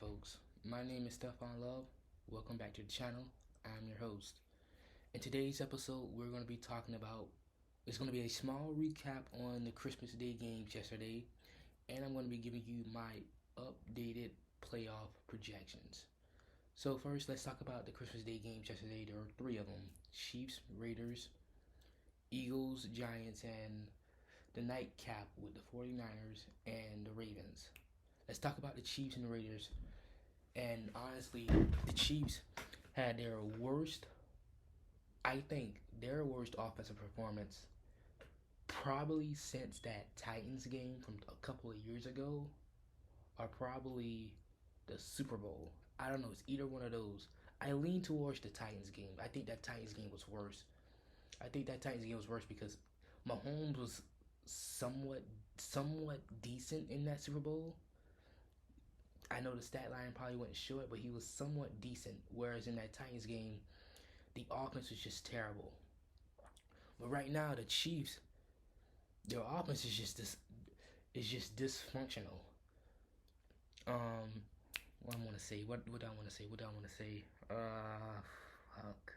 folks. My name is Stefan Love. Welcome back to the channel. I'm your host. In today's episode, we're going to be talking about, it's going to be a small recap on the Christmas Day games yesterday, and I'm going to be giving you my updated playoff projections. So first, let's talk about the Christmas Day games yesterday. There were three of them: Chiefs, Raiders, Eagles, Giants, and the nightcap with the 49ers and the Ravens. Let's talk about the Chiefs and the Raiders. And honestly, the Chiefs had their worst offensive performance probably since that Titans game from a couple of years ago, or probably the Super Bowl. I don't know, it's either one of those. I lean towards the Titans game. I think that Titans game was worse. Because Mahomes was somewhat decent in that Super Bowl. I know the stat line probably went short, but he was somewhat decent. Whereas in that Titans game, the offense was just terrible. But right now, the Chiefs, their offense is just dysfunctional. What I want to say? What do I want to say? Fuck.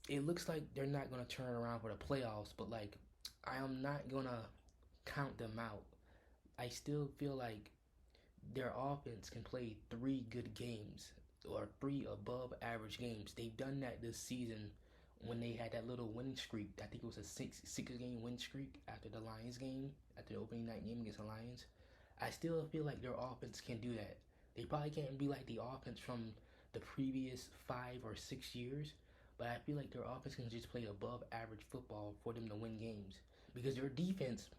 It looks like they're not gonna turn around for the playoffs, but like I am not gonna count them out. I still feel like their offense can play three good games or three above average games. They've done that this season when they had that little win streak. I think it was a six game win streak after the Lions game, after the opening night game against the Lions. I still feel like their offense can do that. They probably can't be like the offense from the previous 5 or 6 years, but I feel like their offense can just play above average football for them to win games because their defense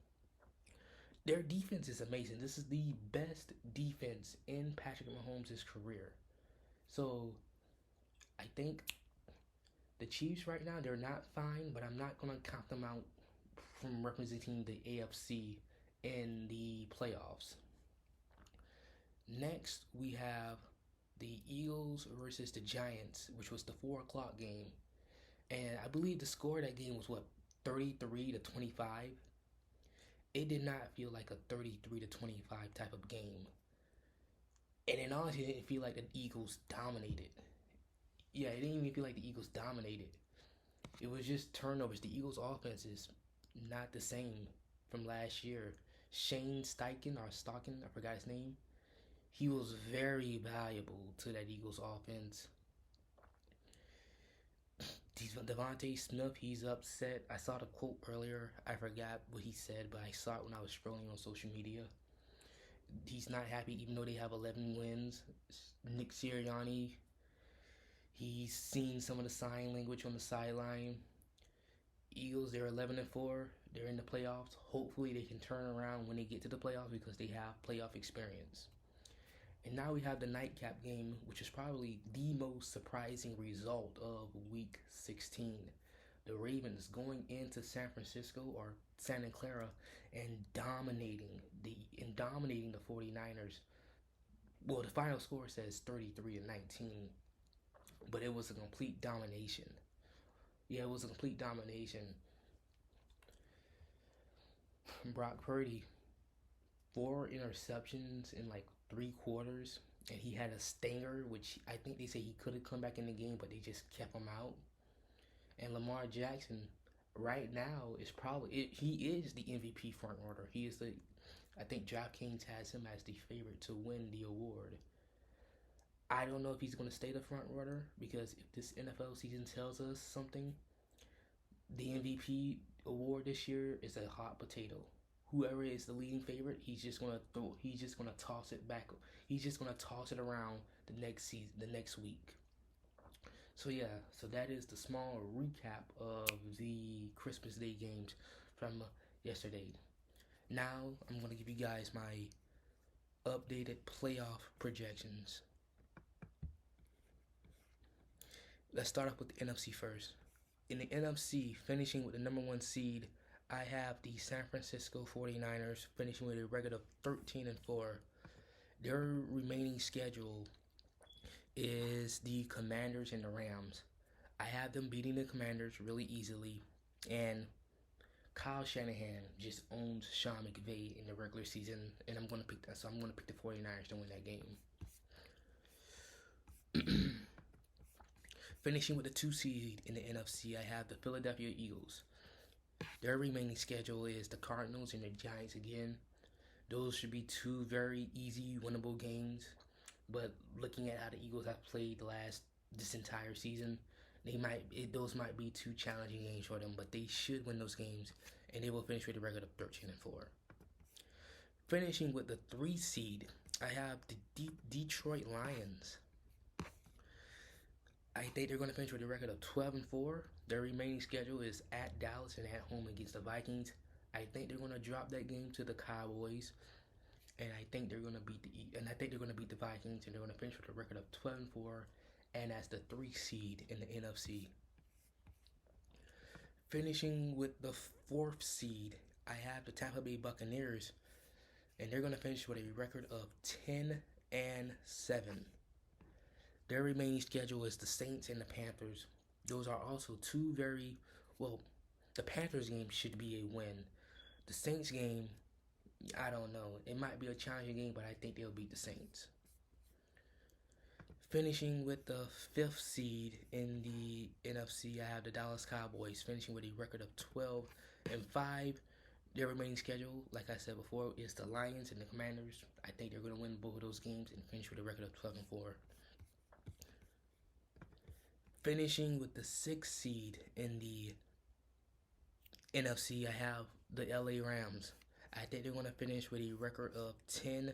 is amazing. This is the best defense in Patrick Mahomes' career. So I think the Chiefs right now, they're not fine, but I'm not going to count them out from representing the AFC in the playoffs. Next, we have the Eagles versus the Giants, which was the 4 o'clock game. And I believe the score of that game was 33-25. It did not feel like a 33-25 type of game. And it honestly didn't feel like the Eagles dominated. Yeah, it didn't even feel like the Eagles dominated. It was just turnovers. The Eagles' offense is not the same from last year. Shane Steichen, I forgot his name. He was very valuable to that Eagles offense. Devontae Smith, he's upset. I saw the quote earlier. I forgot what he said, but I saw it when I was scrolling on social media. He's not happy even though they have 11 wins. Nick Sirianni, he's seen some of the sign language on the sideline. Eagles, they're 11-4. They're in the playoffs. Hopefully they can turn around when they get to the playoffs because they have playoff experience. And now we have the nightcap game, which is probably the most surprising result of Week 16. The Ravens going into San Francisco or Santa Clara and dominating the 49ers. Well, the final score says 33-19, but it was a complete domination. Yeah, it was a complete domination. Brock Purdy, 4 interceptions in like 3 quarters, and he had a stinger, which I think they say he could have come back in the game, but they just kept him out. And Lamar Jackson, right now, he is the MVP front runner. I think DraftKings has him as the favorite to win the award. I don't know if he's going to stay the front runner because if this NFL season tells us something, the MVP award this year is a hot potato. Whoever is the leading favorite, he's just gonna toss it back. He's just gonna toss it around the next week. So that is the small recap of the Christmas Day games from yesterday. Now I'm gonna give you guys my updated playoff projections. Let's start off with the NFC first. In the NFC, finishing with the number 1 seed, I have the San Francisco 49ers finishing with a record of 13-4. Their remaining schedule is the Commanders and the Rams. I have them beating the Commanders really easily, and Kyle Shanahan just owns Sean McVay in the regular season, and I'm gonna pick that. So I'm gonna pick the 49ers to win that game. Finishing with the 2 seed in the NFC, I have the Philadelphia Eagles. Their remaining schedule is the Cardinals and the Giants again. Those should be 2 very easy, winnable games. But looking at how the Eagles have played this entire season, those might be 2 challenging games for them. But they should win those games, and they will finish with a record of 13-4. Finishing with the 3 seed, I have the Detroit Lions. I think they're going to finish with a record of 12-4. Their remaining schedule is at Dallas and at home against the Vikings. I think they're going to drop that game to the Cowboys, and I think they're going to beat the Vikings, and they're going to finish with a record of 12-4, and as the 3 seed in the NFC. Finishing with the 4th seed, I have the Tampa Bay Buccaneers, and they're going to finish with a record of 10-7. Their remaining schedule is the Saints and the Panthers. Those are also 2 the Panthers game should be a win. The Saints game, I don't know. It might be a challenging game, but I think they'll beat the Saints. Finishing with the 5th seed in the NFC, I have the Dallas Cowboys finishing with a record of 12-5. Their remaining schedule, like I said before, is the Lions and the Commanders. I think they're going to win both of those games and finish with a record of 12-4. Finishing with the 6th seed in the NFC, I have the LA Rams. I think they're going to finish with a record of 10-7.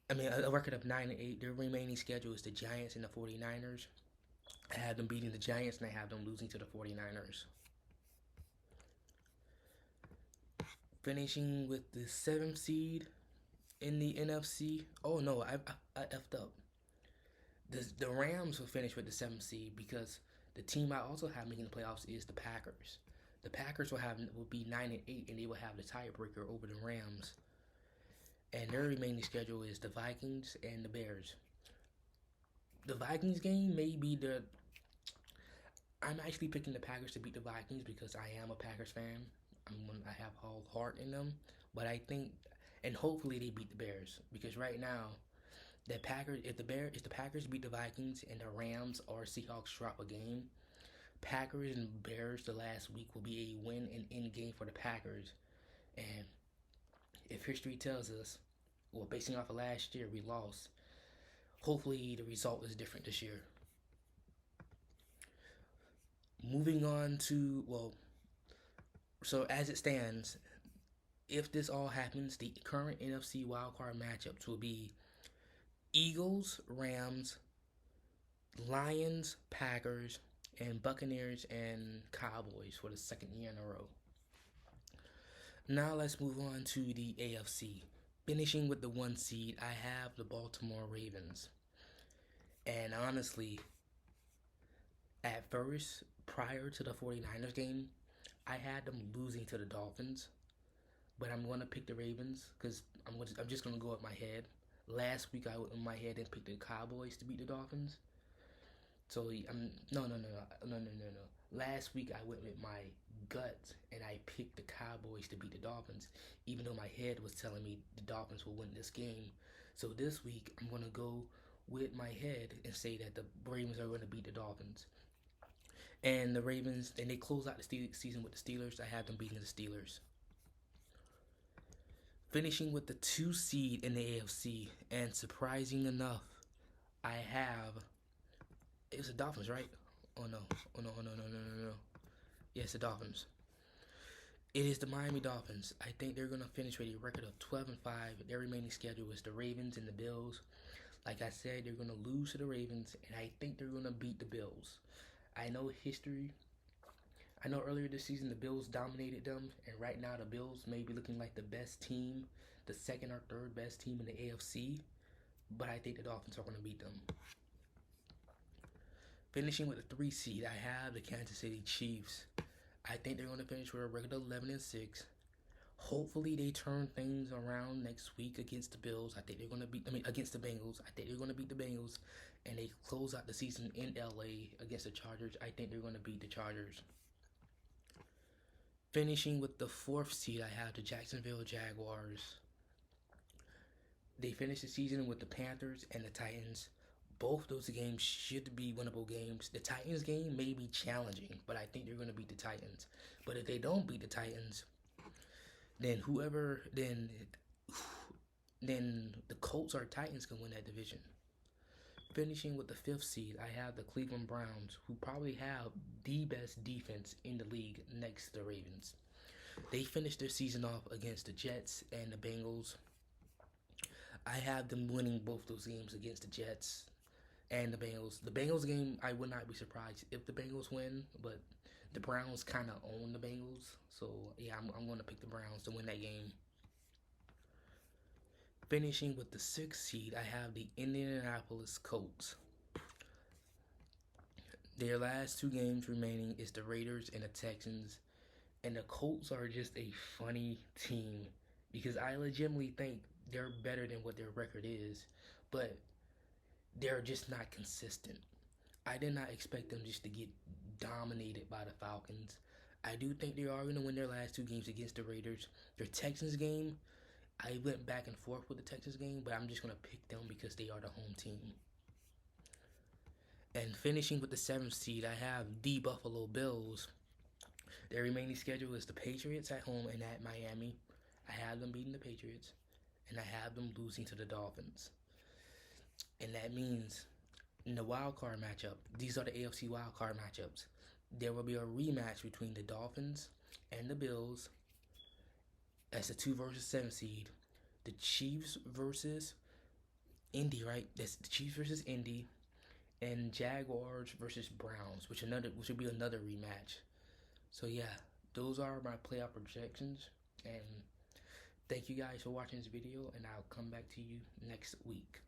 A record of 9-8. Their remaining schedule is the Giants and the 49ers. I have them beating the Giants, and I have them losing to the 49ers. Finishing with the 7th seed in the NFC. Oh no, I effed up. The Rams will finish with the 7th seed because the team I also have making the playoffs is the Packers. The Packers will be 9-8, and they will have the tiebreaker over the Rams. And their remaining schedule is the Vikings and the Bears. The Vikings game may be I'm actually picking the Packers to beat the Vikings because I am a Packers fan. I have all heart in them, but I think, and hopefully they beat the Bears because right now, if the Packers beat the Vikings and the Rams or Seahawks drop a game, Packers and Bears the last week will be a win and end game for the Packers. And if history tells us, basing off of last year, we lost. Hopefully the result is different this year. Moving on to, so as it stands, if this all happens, the current NFC wildcard matchups will be Eagles, Rams, Lions, Packers, and Buccaneers and Cowboys for the 2nd year in a row. Now let's move on to the AFC. Finishing with the 1 seed, I have the Baltimore Ravens. And honestly, at first, prior to the 49ers game, I had them losing to the Dolphins. But I'm going to pick the Ravens because I'm just going to go with my head. Last week I went in my head and picked the Cowboys to beat the Dolphins. So no. Last week I went with my gut and I picked the Cowboys to beat the Dolphins, even though my head was telling me the Dolphins will win this game. So this week I'm gonna go with my head and say that the Ravens are going to beat the Dolphins. And the Ravens, and they close out the season with the Steelers. I have them beating the Steelers. Finishing with the 2 seed in the AFC, and surprising enough, I have, it's the Dolphins, right? Oh no. Yes, the Dolphins. It is the Miami Dolphins. I think they're going to finish with a record of 12-5. Their remaining schedule is the Ravens and the Bills. Like I said, they're going to lose to the Ravens, and I think they're going to beat the Bills. I know history. I know earlier this season the Bills dominated them, and right now the Bills may be looking like the best team, the 2nd or 3rd best team in the AFC, but I think the Dolphins are going to beat them. Finishing with the 3 seed, I have the Kansas City Chiefs. I think they're going to finish with a record of 11-6. Hopefully they turn things around next week against the Bills. I think they're going to against the Bengals. I think they're going to beat the Bengals, and they close out the season in LA against the Chargers. I think they're going to beat the Chargers. Finishing with the 4th seed, I have the Jacksonville Jaguars. They finished the season with the Panthers and the Titans. Both those games should be winnable games. The Titans game may be challenging, but I think they're going to beat the Titans. But if they don't beat the Titans, then then the Colts or Titans can win that division. Finishing with the 5th seed, I have the Cleveland Browns, who probably have the best defense in the league next to the Ravens. They finished their season off against the Jets and the Bengals. I have them winning both those games against the Jets and the Bengals. The Bengals game, I would not be surprised if the Bengals win, but the Browns kind of own the Bengals. So, yeah, I'm going to pick the Browns to win that game. Finishing with the 6th seed, I have the Indianapolis Colts. Their last 2 games remaining is the Raiders and the Texans. And the Colts are just a funny team because I legitimately think they're better than what their record is, but they're just not consistent. I did not expect them just to get dominated by the Falcons. I do think they are going to win their last 2 games against the Raiders. Their Texans game, I went back and forth with the Texas game, but I'm just going to pick them because they are the home team. And finishing with the 7th seed, I have the Buffalo Bills. Their remaining schedule is the Patriots at home and at Miami. I have them beating the Patriots, and I have them losing to the Dolphins. And that means in the wild card matchup, these are the AFC wild card matchups. There will be a rematch between the Dolphins and the Bills. That's the 2 versus 7 seed. The Chiefs versus Indy, right? That's the Chiefs versus Indy, and Jaguars versus Browns, which would be another rematch. So yeah, those are my playoff projections, and thank you guys for watching this video, and I'll come back to you next week.